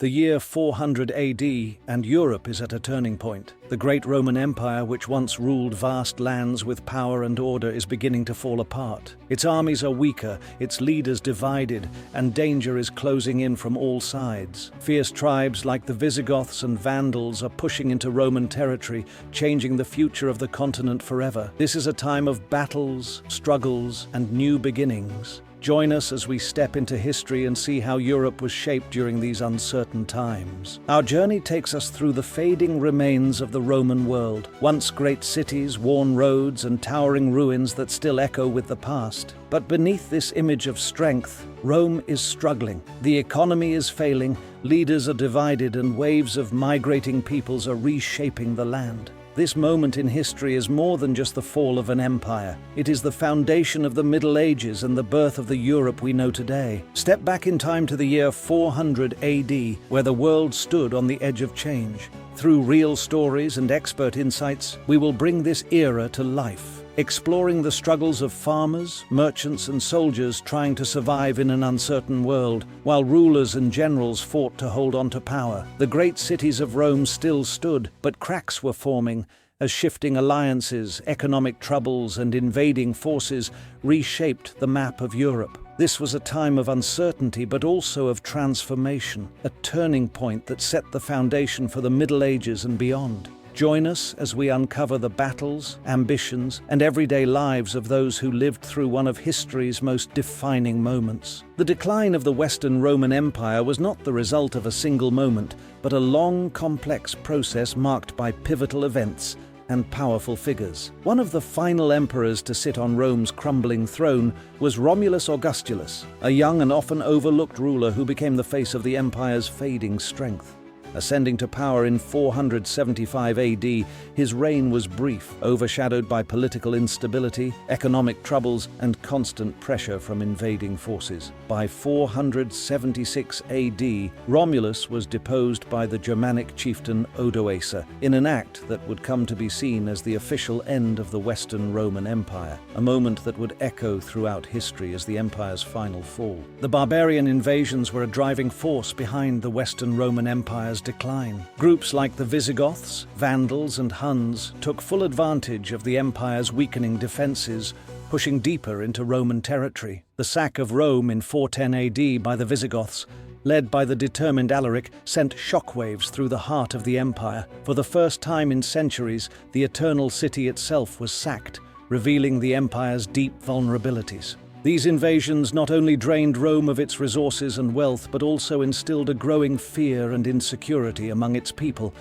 The year 400 AD, and Europe is at a turning point. The great Roman Empire, which once ruled vast lands with power and order, is beginning to fall apart. Its armies are weaker, its leaders divided, and danger is closing in from all sides. Fierce tribes like the Visigoths and Vandals are pushing into Roman territory, changing the future of the continent forever. This is a time of battles, struggles, and new beginnings. Join us as we step into history and see how Europe was shaped during these uncertain times. Our journey takes us through the fading remains of the Roman world, once great cities, worn roads, and towering ruins that still echo with the past. But beneath this image of strength, Rome is struggling. The economy is failing, leaders are divided, and waves of migrating peoples are reshaping the land. This moment in history is more than just the fall of an empire. It is the foundation of the Middle Ages and the birth of the Europe we know today. Step back in time to the year 400 AD, where the world stood on the edge of change. Through real stories and expert insights, we will bring this era to life, exploring the struggles of farmers, merchants, and soldiers trying to survive in an uncertain world, while rulers and generals fought to hold on to power. The great cities of Rome still stood, but cracks were forming as shifting alliances, economic troubles, and invading forces reshaped the map of Europe. This was a time of uncertainty, but also of transformation, a turning point that set the foundation for the Middle Ages and beyond. Join us as we uncover the battles, ambitions, and everyday lives of those who lived through one of history's most defining moments. The decline of the Western Roman Empire was not the result of a single moment, but a long, complex process marked by pivotal events and powerful figures. One of the final emperors to sit on Rome's crumbling throne was Romulus Augustulus, a young and often overlooked ruler who became the face of the empire's fading strength. Ascending to power in 475 AD, his reign was brief, overshadowed by political instability, economic troubles, and constant pressure from invading forces. By 476 AD, Romulus was deposed by the Germanic chieftain Odoacer, in an act that would come to be seen as the official end of the Western Roman Empire, a moment that would echo throughout history as the empire's final fall. The barbarian invasions were a driving force behind the Western Roman Empire's decline. Groups like the Visigoths, Vandals, and Huns took full advantage of the empire's weakening defenses, pushing deeper into Roman territory. The sack of Rome in 410 AD by the Visigoths, led by the determined Alaric, sent shockwaves through the heart of the empire. For the first time in centuries, the Eternal City itself was sacked, revealing the empire's deep vulnerabilities. These invasions not only drained Rome of its resources and wealth, but also instilled a growing fear and insecurity among its people,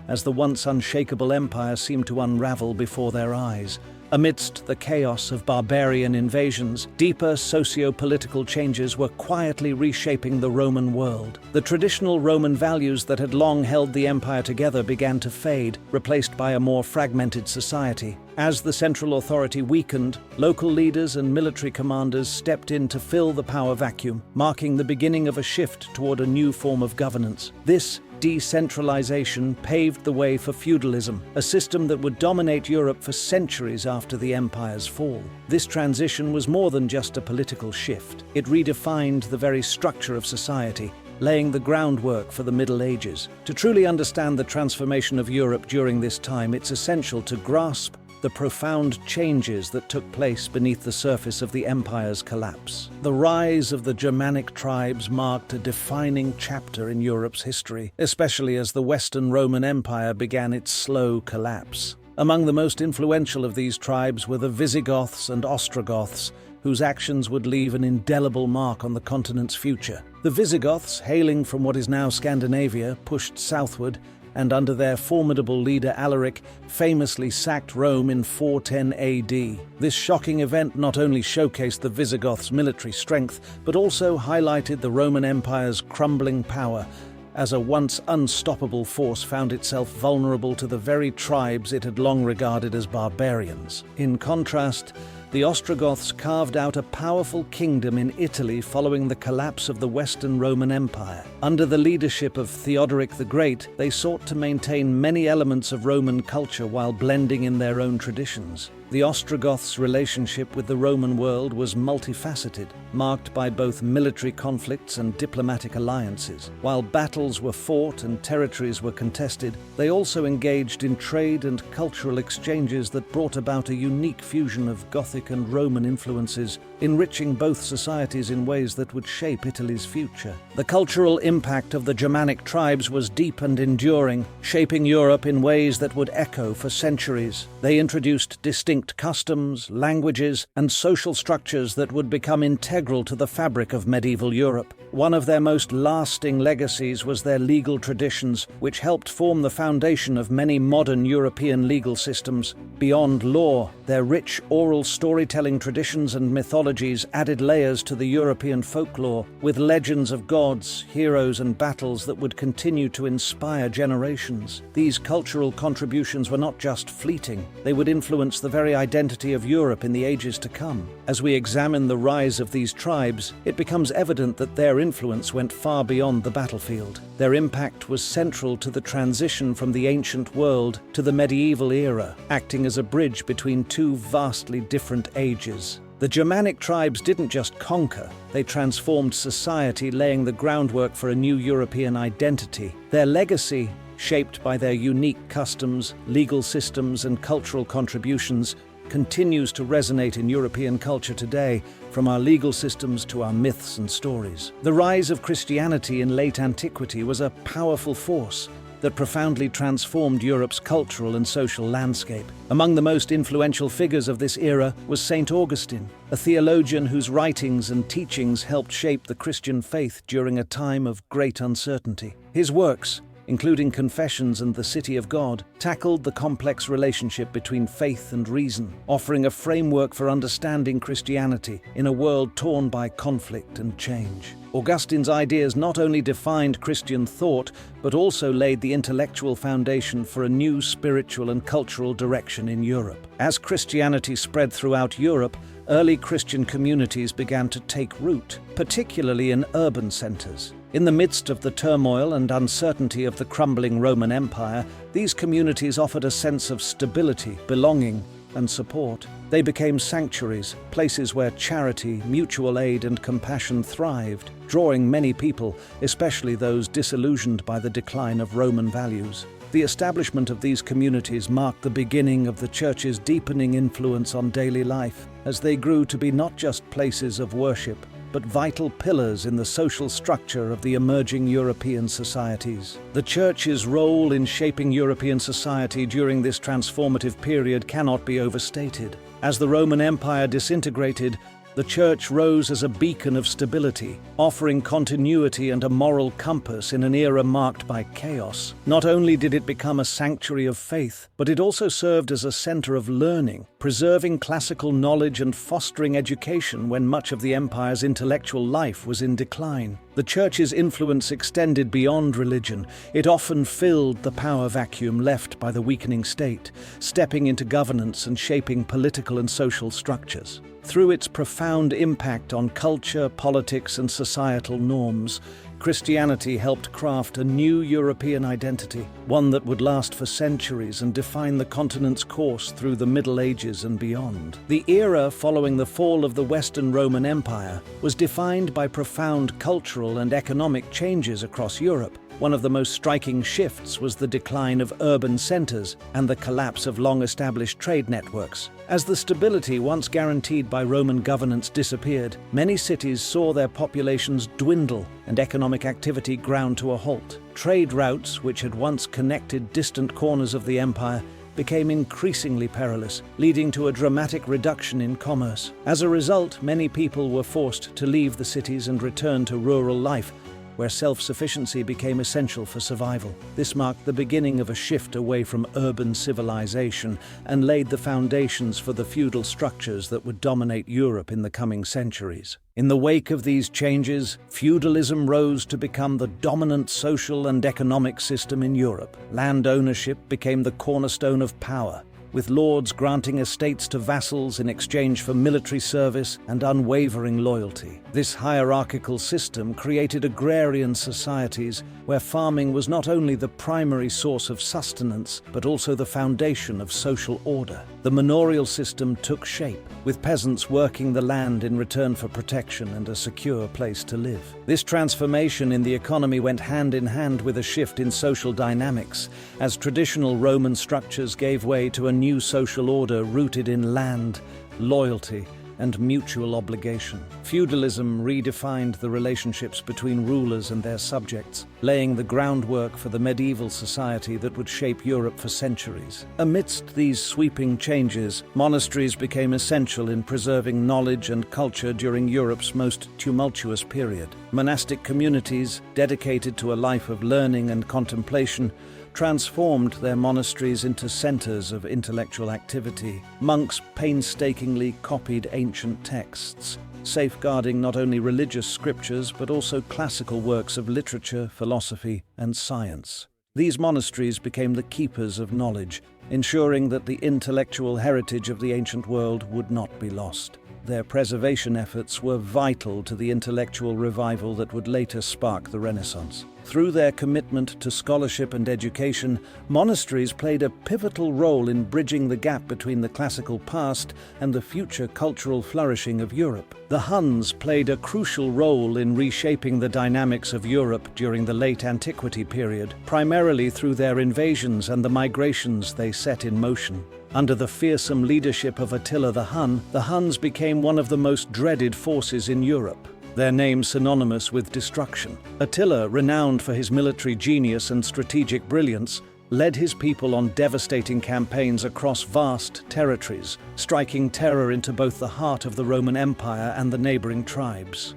as the once unshakable empire seemed to unravel before their eyes. Amidst the chaos of barbarian invasions, deeper socio-political changes were quietly reshaping the Roman world. The traditional Roman values that had long held the empire together began to fade, replaced by a more fragmented society. As the central authority weakened, local leaders and military commanders stepped in to fill the power vacuum, marking the beginning of a shift toward a new form of governance. This decentralization paved the way for feudalism, a system that would dominate Europe for centuries after the empire's fall. This transition was more than just a political shift. It redefined the very structure of society, laying the groundwork for the Middle Ages. To truly understand the transformation of Europe during this time, it's essential to grasp the profound changes that took place beneath the surface of the empire's collapse. The rise of the Germanic tribes marked a defining chapter in Europe's history, especially as the Western Roman Empire began its slow collapse. Among the most influential of these tribes were the Visigoths and Ostrogoths, whose actions would leave an indelible mark on the continent's future. The Visigoths, hailing from what is now Scandinavia, pushed southward, and under their formidable leader Alaric, famously sacked Rome in 410 AD. This shocking event not only showcased the Visigoths' military strength, but also highlighted the Roman Empire's crumbling power, as a once unstoppable force found itself vulnerable to the very tribes it had long regarded as barbarians. In contrast, the Ostrogoths carved out a powerful kingdom in Italy following the collapse of the Western Roman Empire. Under the leadership of Theodoric the Great, they sought to maintain many elements of Roman culture while blending in their own traditions. The Ostrogoths' relationship with the Roman world was multifaceted, marked by both military conflicts and diplomatic alliances. While battles were fought and territories were contested, they also engaged in trade and cultural exchanges that brought about a unique fusion of Gothic and Roman influences, enriching both societies in ways that would shape Italy's future. The cultural impact of the Germanic tribes was deep and enduring, shaping Europe in ways that would echo for centuries. They introduced distinct customs, languages, and social structures that would become integral to the fabric of medieval Europe. One of their most lasting legacies was their legal traditions, which helped form the foundation of many modern European legal systems. Beyond law, their rich oral storytelling traditions and mythologies added layers to the European folklore, with legends of gods, heroes, and battles that would continue to inspire generations. These cultural contributions were not just fleeting, they would influence the very identity of Europe in the ages to come. As we examine the rise of these tribes, it becomes evident that their influence went far beyond the battlefield. Their impact was central to the transition from the ancient world to the medieval era, acting as a bridge between two vastly different ages. The Germanic tribes didn't just conquer, they transformed society, laying the groundwork for a new European identity. Their legacy, shaped by their unique customs, legal systems, and cultural contributions, continues to resonate in European culture today, from our legal systems to our myths and stories. The rise of Christianity in late antiquity was a powerful force that profoundly transformed Europe's cultural and social landscape. Among the most influential figures of this era was Saint Augustine, a theologian whose writings and teachings helped shape the Christian faith during a time of great uncertainty. His works, including Confessions and the City of God, tackled the complex relationship between faith and reason, offering a framework for understanding Christianity in a world torn by conflict and change. Augustine's ideas not only defined Christian thought, but also laid the intellectual foundation for a new spiritual and cultural direction in Europe. As Christianity spread throughout Europe, early Christian communities began to take root, particularly in urban centers. In the midst of the turmoil and uncertainty of the crumbling Roman Empire, these communities offered a sense of stability, belonging, and support. They became sanctuaries, places where charity, mutual aid, and compassion thrived, drawing many people, especially those disillusioned by the decline of Roman values. The establishment of these communities marked the beginning of the Church's deepening influence on daily life, as they grew to be not just places of worship, but vital pillars in the social structure of the emerging European societies. The Church's role in shaping European society during this transformative period cannot be overstated. As the Roman Empire disintegrated, the Church rose as a beacon of stability, offering continuity and a moral compass in an era marked by chaos. Not only did it become a sanctuary of faith, but it also served as a center of learning, preserving classical knowledge and fostering education when much of the empire's intellectual life was in decline. The Church's influence extended beyond religion. It often filled the power vacuum left by the weakening state, stepping into governance and shaping political and social structures. Through its profound impact on culture, politics, and societal norms, Christianity helped craft a new European identity, one that would last for centuries and define the continent's course through the Middle Ages and beyond. The era following the fall of the Western Roman Empire was defined by profound cultural and economic changes across Europe. One of the most striking shifts was the decline of urban centers and the collapse of long-established trade networks. As the stability once guaranteed by Roman governance disappeared, many cities saw their populations dwindle and economic activity ground to a halt. Trade routes, which had once connected distant corners of the empire, became increasingly perilous, leading to a dramatic reduction in commerce. As a result, many people were forced to leave the cities and return to rural life, where self-sufficiency became essential for survival. This marked the beginning of a shift away from urban civilization and laid the foundations for the feudal structures that would dominate Europe in the coming centuries. In the wake of these changes, feudalism rose to become the dominant social and economic system in Europe. Land ownership became the cornerstone of power, with lords granting estates to vassals in exchange for military service and unwavering loyalty. This hierarchical system created agrarian societies where farming was not only the primary source of sustenance, but also the foundation of social order. The manorial system took shape, with peasants working the land in return for protection and a secure place to live. This transformation in the economy went hand in hand with a shift in social dynamics, as traditional Roman structures gave way to a new social order rooted in land, loyalty, and mutual obligation. Feudalism redefined the relationships between rulers and their subjects, laying the groundwork for the medieval society that would shape Europe for centuries. Amidst these sweeping changes, monasteries became essential in preserving knowledge and culture during Europe's most tumultuous period. Monastic communities, dedicated to a life of learning and contemplation, transformed their monasteries into centers of intellectual activity. Monks painstakingly copied ancient texts, safeguarding not only religious scriptures but also classical works of literature, philosophy, and science. These monasteries became the keepers of knowledge, ensuring that the intellectual heritage of the ancient world would not be lost. Their preservation efforts were vital to the intellectual revival that would later spark the Renaissance. Through their commitment to scholarship and education, monasteries played a pivotal role in bridging the gap between the classical past and the future cultural flourishing of Europe. The Huns played a crucial role in reshaping the dynamics of Europe during the late antiquity period, primarily through their invasions and the migrations they set in motion. Under the fearsome leadership of Attila the Hun, the Huns became one of the most dreaded forces in Europe, their name synonymous with destruction. Attila, renowned for his military genius and strategic brilliance, led his people on devastating campaigns across vast territories, striking terror into both the heart of the Roman Empire and the neighboring tribes.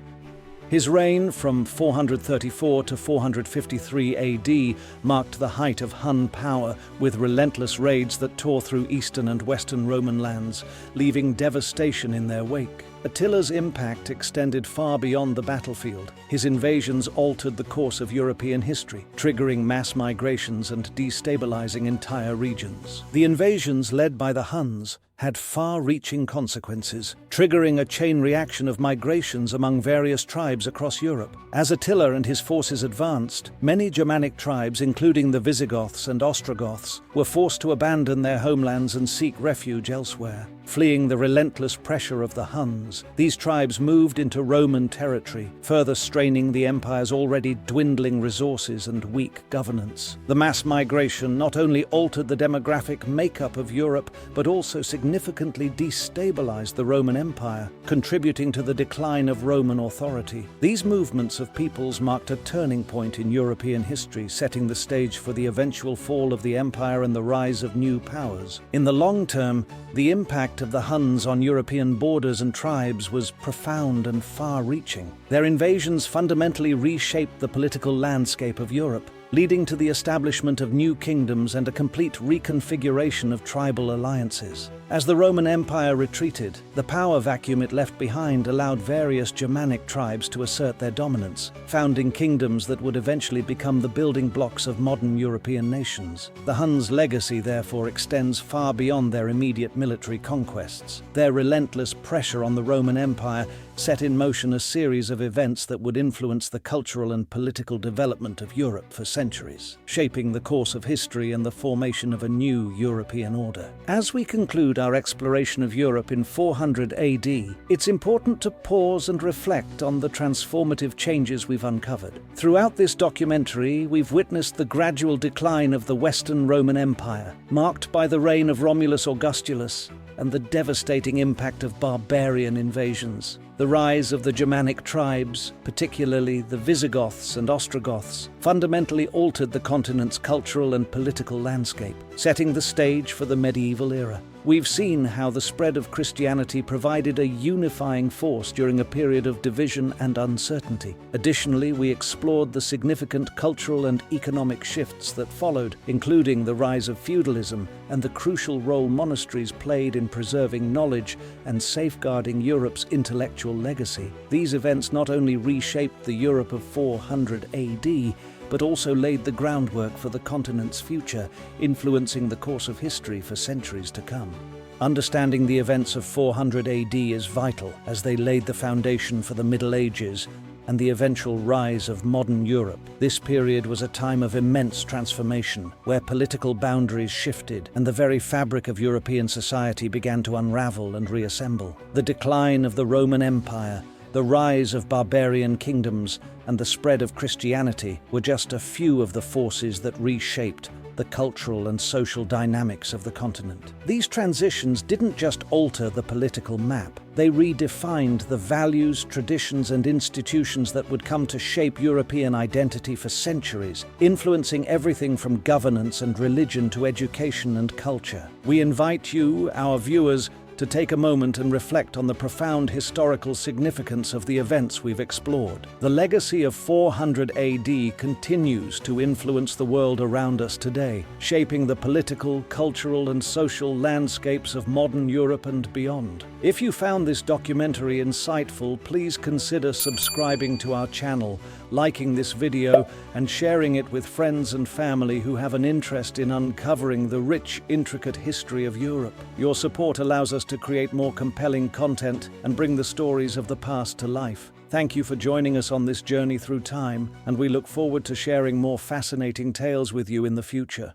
His reign from 434 to 453 AD marked the height of Hun power, with relentless raids that tore through eastern and western Roman lands, leaving devastation in their wake. Attila's impact extended far beyond the battlefield. His invasions altered the course of European history, triggering mass migrations and destabilizing entire regions. The invasions led by the Huns had far-reaching consequences, triggering a chain reaction of migrations among various tribes across Europe. As Attila and his forces advanced, many Germanic tribes, including the Visigoths and Ostrogoths, were forced to abandon their homelands and seek refuge elsewhere. Fleeing the relentless pressure of the Huns, these tribes moved into Roman territory, further straining the empire's already dwindling resources and weak governance. The mass migration not only altered the demographic makeup of Europe, but also significantly destabilized the Roman Empire, contributing to the decline of Roman authority. These movements of peoples marked a turning point in European history, setting the stage for the eventual fall of the empire and the rise of new powers. In the long term, the impact of the Huns on European borders and tribes was profound and far-reaching. Their invasions fundamentally reshaped the political landscape of Europe, leading to the establishment of new kingdoms and a complete reconfiguration of tribal alliances. As the Roman Empire retreated, the power vacuum it left behind allowed various Germanic tribes to assert their dominance, founding kingdoms that would eventually become the building blocks of modern European nations. The Huns' legacy, therefore, extends far beyond their immediate military conquests. Their relentless pressure on the Roman Empire set in motion a series of events that would influence the cultural and political development of Europe for centuries, shaping the course of history and the formation of a new European order. As we conclude our exploration of Europe in 400 AD, it's important to pause and reflect on the transformative changes we've uncovered. Throughout this documentary, we've witnessed the gradual decline of the Western Roman Empire, marked by the reign of Romulus Augustulus and the devastating impact of barbarian invasions. The rise of the Germanic tribes, particularly the Visigoths and Ostrogoths, fundamentally altered the continent's cultural and political landscape, setting the stage for the medieval era. We've seen how the spread of Christianity provided a unifying force during a period of division and uncertainty. Additionally, we explored the significant cultural and economic shifts that followed, including the rise of feudalism and the crucial role monasteries played in preserving knowledge and safeguarding Europe's intellectual legacy. These events not only reshaped the Europe of 400 AD, but also laid the groundwork for the continent's future, influencing the course of history for centuries to come. Understanding the events of 400 AD is vital, as they laid the foundation for the Middle Ages and the eventual rise of modern Europe. This period was a time of immense transformation, where political boundaries shifted and the very fabric of European society began to unravel and reassemble. The decline of the Roman Empire, the rise of barbarian kingdoms, and the spread of Christianity were just a few of the forces that reshaped the cultural and social dynamics of the continent. These transitions didn't just alter the political map, they redefined the values, traditions, and institutions that would come to shape European identity for centuries, influencing everything from governance and religion to education and culture. We invite you, our viewers, to take a moment and reflect on the profound historical significance of the events we've explored. The legacy of 400 AD continues to influence the world around us today, shaping the political, cultural, and social landscapes of modern Europe and beyond. If you found this documentary insightful, please consider subscribing to our channel, liking this video, and sharing it with friends and family who have an interest in uncovering the rich, intricate history of Europe. Your support allows us to create more compelling content and bring the stories of the past to life. Thank you for joining us on this journey through time, and we look forward to sharing more fascinating tales with you in the future.